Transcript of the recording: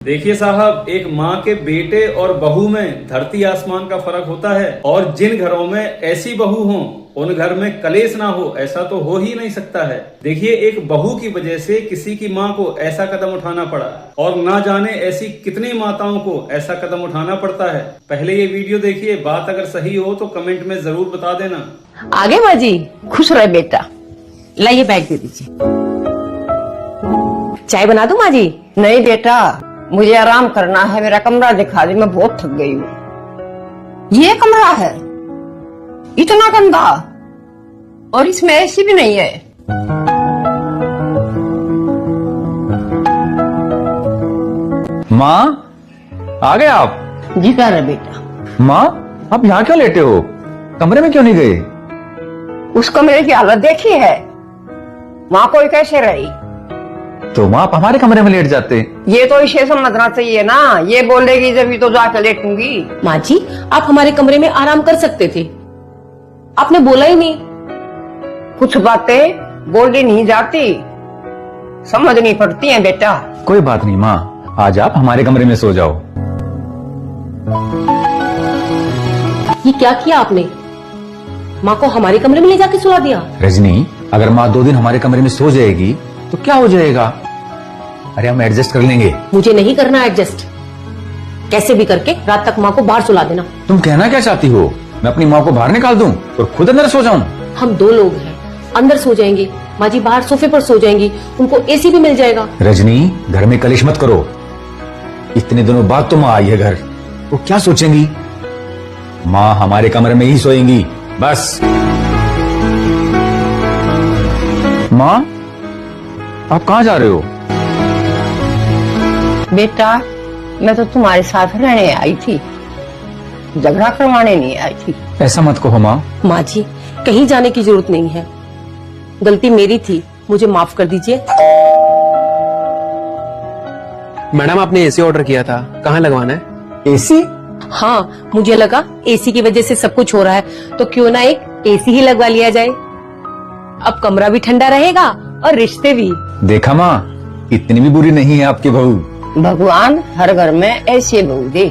देखिए साहब, एक माँ के बेटे और बहू में धरती आसमान का फर्क होता है। और जिन घरों में ऐसी बहू हो उन घर में कलेश ना हो, ऐसा तो हो ही नहीं सकता है। देखिए, एक बहू की वजह से किसी की माँ को ऐसा कदम उठाना पड़ा और ना जाने ऐसी कितनी माताओं को ऐसा कदम उठाना पड़ता है। पहले ये वीडियो देखिए, बात अगर सही हो तो कमेंट में जरूर बता देना। आगे माँ जी, खुश रहे बेटा। लाइए बैग दे दीजिए। चाय बना दूं माँ जी? नहीं बेटा, मुझे आराम करना है। मेरा कमरा दिखा दे, मैं बहुत थक गई हूँ। ये कमरा है इतना गंदा, और इसमें एसी भी नहीं है। माँ, आ गए आप? जी कह रहे बेटा। माँ, आप यहाँ क्यों लेटे हो? कमरे में क्यों नहीं गए? उस कमरे की हालत देखी है, माँ कोई कैसे रही? तो माँ, आप हमारे कमरे में लेट जाते। ये तो इसे समझना चाहिए ना। ये बोलेगी जब तो जाके लेटूंगी। माँ जी, आप हमारे कमरे में आराम कर सकते थे, आपने बोला ही नहीं। कुछ बातें बोली नहीं जाती, समझनी पड़ती हैं बेटा। कोई बात नहीं माँ, आज आप हमारे कमरे में सो जाओ। ये क्या किया आपने? माँ को हमारे कमरे में ले जाके सुला दिया। रजनी, अगर माँ 2 दिन हमारे कमरे में सो जाएगी तो क्या हो जाएगा? अरे हम एडजस्ट कर लेंगे। मुझे नहीं करना एडजस्ट, कैसे भी करके रात तक माँ को बाहर सुला देना। तुम कहना क्या चाहती हो? मैं अपनी माँ को बाहर निकाल दूं और खुद अंदर सो जाऊं? हम 2 लोग हैं, अंदर सो जाएंगे, माँ जी बाहर सोफे पर सो जाएंगी, उनको एसी भी मिल जाएगा। रजनी, घर में कलेश मत करो। इतने दिनों बाद तो माँ आई है घर, वो क्या सोचेंगी? माँ हमारे कमरे में ही सोएंगी बस। माँ, आप कहाँ जा रहे हो? बेटा, मैं तो तुम्हारे साथ रहने आई थी, झगड़ा करवाने नहीं आई थी। ऐसा मत कहो माँ। माँ जी, कहीं जाने की जरूरत नहीं है, गलती मेरी थी, मुझे माफ कर दीजिए। मैडम, आपने एसी ऑर्डर किया था, कहाँ लगवाना है? एसी? हाँ, मुझे लगा एसी की वजह से सब कुछ हो रहा है, तो क्यों ना एक एसी ही लगवा लिया जाए। अब कमरा भी ठंडा रहेगा और रिश्ते भी। देखा माँ, इतनी भी बुरी नहीं है आपकी बहू। भगवान हर घर में ऐसे बहू दे।